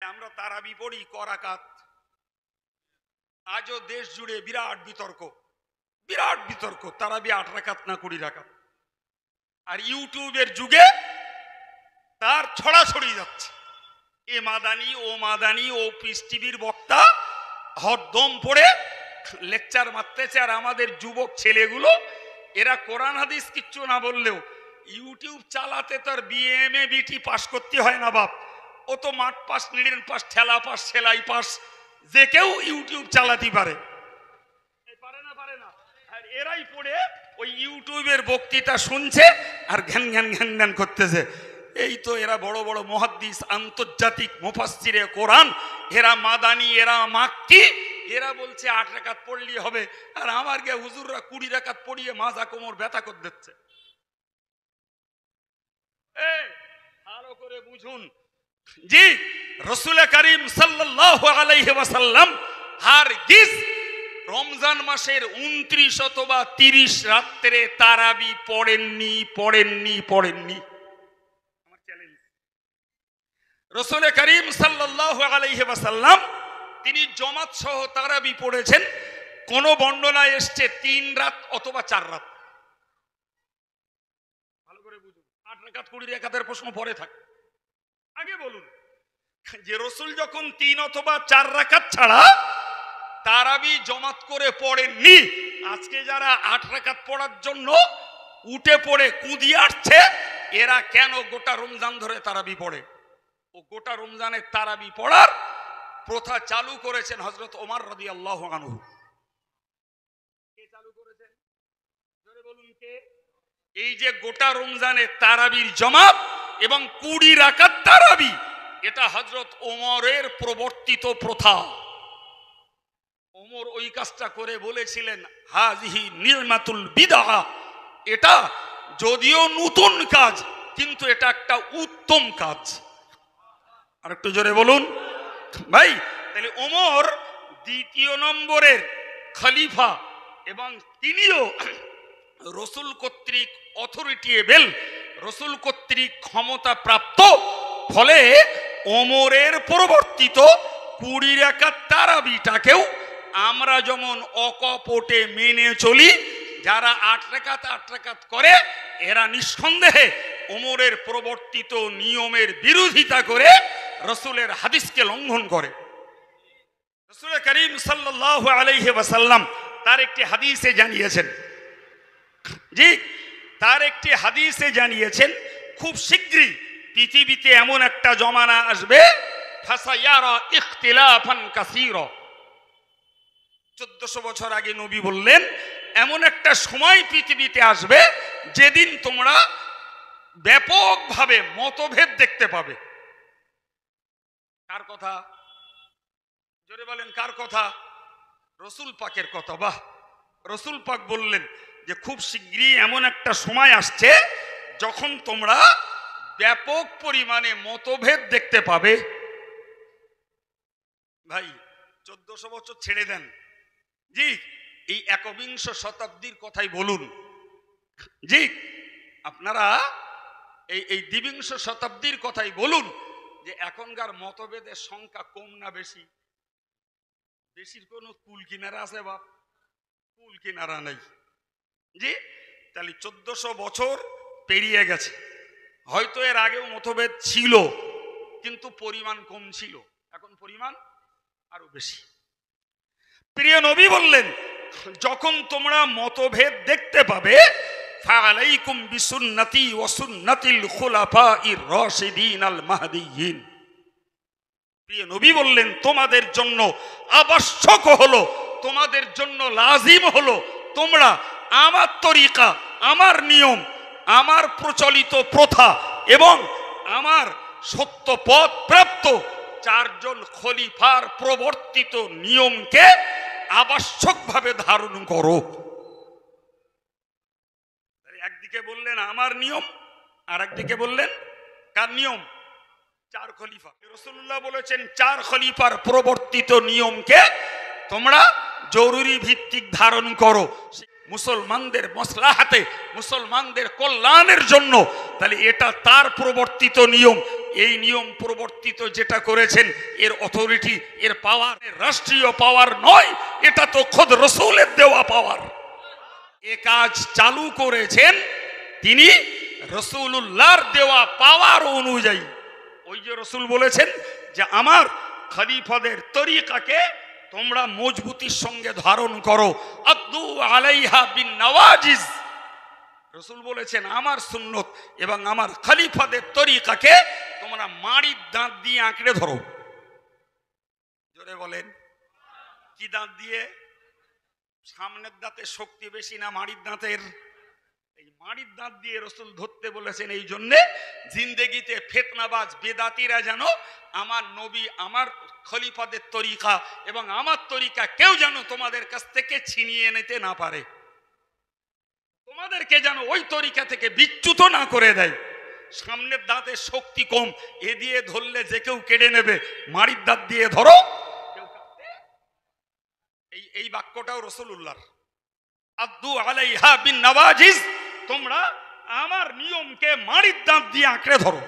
আমরা তারাবি পড়ি করাকাত। আজও দেশ জুড়ে বিরাট বিতর্ক তারাবি 8 রাকাত না 20 রাকাত। আর ইউটিউবের যুগে তার ছড়াছড়ি যাচ্ছে, এ মাদানি ও মাদানি ও পিস টিভির বক্তা হরদম পড়ে লেকচার মারতেছে। আর আমাদের যুবক ছেলেগুলো এরা কোরআন হাদিস কিচ্ছু না বললেও ইউটিউব চালাতে তার বিএমএ বিটি পাস করতে হয় না বাপ, ও তো মাঠ পাস, নিড়েন পাস, ঠেলা পাস, সেলাই পাস, যে কেউ ইউটিউব চালাতে পারে না। আর এরাই পড়ে ওই ইউটিউবের বক্তৃতা শুনছে আর ঘ্যান ঘ্যান ঘ্যান ঘ্যান করতেছে। এই তো এরা বড় বড় মুহাদ্দিস, আন্তর্জাতিক মুফাসসিরে কোরআন, এরা মাদানি, এরা মাক্কি, এরা বলছে 8 রাকাত পড়লেই হবে। আর আমার গে হুজুররা 20 রাকাত পড়িয়ে মাজা কোমর ব্যথা করে দিচ্ছে। ভালো করে বুঝুন জি, রাসূল করিম সাল্লাল্লাহু আলাইহি ওয়াসাল্লাম হারগিজ রমজান মাসের 29 অথবা 30 রাত্রে তারাবি পড়েননি। আমার চ্যালেঞ্জ, রাসূল করিম সাল্লাল্লাহু আলাইহি ওয়াসাল্লাম তিনি জামাত সহ তারাবি পড়েছেন। কোন বর্ণনায় এসছে 3 রাত অথবা 4 রাত। ভালো করে বুঝুন, 8 রাকাত 20 রাকাতের প্রশ্ন পরে থাকে। আগে বলুন যে রাসূল যখন 3 অথবা 4 রাকাত ছাড়া তারাবি জামাত করে পড়েননি, আজকে যারা 8 রাকাত পড়ার জন্য উঠে পড়ে কুদিয়ে আসছে, এরা কেন গোটা রমজান ধরে তারাবি পড়ে? ও গোটা রমজানের তারাবি পড়ার প্রথা চালু করেছেন হযরত ওমর রাদিয়াল্লাহু আনহু। কে চালু করেছেন? জোরে বলুন কে? এই যে গোটা রমজানের তারাবির জামাত এবং 20 রাকাত তারাবি, এটা হযরত ওমরের প্রবর্তিত প্রথা। ওমর ওই কাজটা করে বলেছিলেন হাযিহি নি'মাতুল বিদআহ, এটা যদিও নতুন কাজ কিন্তু এটা একটা উত্তম কাজ। আর একটু জোরে বলুন ভাই। তাহলে ওমর 2 নম্বরের খলিফা এবং তিনিও রাসূল কর্তৃক অথরিটেবল, রাসূল কর্তৃক ক্ষমতা প্রাপ্ত। ফলে ওমরের প্রবর্তিত 20 রাকাত তারাবিটাকেও আমরা যেমন অকপটে মেনে চলি, যারা 8 রাকাত করে এরা নিঃসন্দেহে ওমরের প্রবর্তিত নিয়মের বিরোধিতা করে রাসূলের হাদিসকে লঙ্ঘন করে। রাসূল করিম সাল্লাল্লাহু আলাইহি ওয়াসাল্লাম তার একটি হাদিসে জানিয়েছেন, জি তার একটি হাদিসে জানিয়েছেন খুব শীঘ্রই পৃথিবীতে এমন একটা জমানা আসবে, ফাসায়ারা ইখতিলাফান কাসীরা। 1400 বছর আগে নবী বললেন এমন একটা সময় পৃথিবীতে আসবে যেদিন তোমরা ব্যাপকভাবে মতভেদ দেখতে পাবে। কার কথা? জোরে বলেন কার কথা? রাসূল পাকের কথা। বাহ, রাসূল পাক বললেন যে খুব শীঘ্রই এমন একটা সময় আসছে যখন তোমরা ব্যাপক পরিমাণে মতভেদ দেখতে পাবে। ভাই 1400 বছর ছেড়ে দেন, জি এই 21 শতাব্দীর কথাই বলুন। জি আপনারা এই 22 শতাব্দীর কথাই বলুন যে এখনকার মতভেদের সংখ্যা কম না বেশি? বেশির কোনো কুল কিনারা আছে বাপ? কুল কিনারা নেই। জি তাহলে 1400 বছর পেরিয়ে গেছে, হয়তো এর আগেও মতভেদ ছিল কিন্তু পরিমাণ কম ছিল, এখন পরিমাণ আরো বেশি। প্রিয় নবী বললেন যখন তোমরা মতভেদ দেখতে পাবে, ফালাইকুম বিসুন্নতি ওয়া সুন্নাতিল খুলাফাইর রাশিদিন আল মাহদিয়িন। প্রিয় নবী বললেন তোমাদের জন্য আবশ্যক হলো, তোমাদের জন্য লাজিম হলো তোমরা আমার তরিকা, আমার নিয়ম, আমার প্রচলিত প্রথা এবং আমার সত্য পথ প্রাপ্ত 4 জন খলিফার প্রবর্তিত নিয়মকে আবশ্যকভাবে ধারণ করো। একদিকে বললেন আমার নিয়ম, আর একদিকে বললেন কার নিয়ম? 4 খলিফা। রাসূলুল্লাহ বলেছেন 4 খলিফার প্রবর্তিত নিয়মকে তোমরা জরুরি ভিত্তিক ধারণ করো। মুসলমানদের মাসলাহাতে, মুসলমানদের কল্যাণের জন্য তাহলে এটা তার প্রবর্তিত নিয়ম। এই নিয়ম প্রবর্তিত যেটা করেছেন এর অথরিটি, এর পাওয়ার রাষ্ট্রীয় পাওয়ার নয়, এটা তো খোদ রসুলের দেওয়া পাওয়ার। এ কাজ চালু করেছেন তিনি রসুলুল্লাহর দেওয়া পাওয়ার অনুযায়ী। ওই যে রসুল বলেছেন যে আমার খলিফাদের তরিকাকে তোমরা মজবুতির সঙ্গে ধারণ করো, আদ্দু আলাইহা বিন নওয়াজিজ। রসুল বলেছেন আমার সুন্নত এবং আমার খলিফাদের তরিকাকে তোমরা মাড়ির দাঁত দিয়ে আঁকড়ে ধরো। জোরে বলেন, কি দাঁত দিয়ে? সামনের দাঁতের শক্তি বেশি না মাড়ির দাঁতের? এই মাড়ির দাঁত দিয়ে রসুল ধরতে বলেছেন। এই জন্যে জিন্দেগিতে ফিতনাবাজ বেদাতিরা যেন আমার নবী, আমার খলিফাদের তরিকা এবং আমার তরিকা কেউ যেন তোমাদের কাছ থেকে ছিনিয়ে নিতে না পারে, তোমাদেরকে যেন ওই তরিকা থেকে বিচ্যুত না করে দেয়। সামনের দাঁতের শক্তি কম, এ দিয়ে ধরলে যে কেউ কেড়ে নেবে, মাড়ির দাঁত দিয়ে ধরো কেউ কাটতে। এই বাক্যটাও রাসূলুল্লাহর, আদ্দু আলাইহা বিন নওয়াজিজ, তোমরা আমার নিয়মকে মাড়ির দাঁত দিয়ে আঁকড়ে ধরো।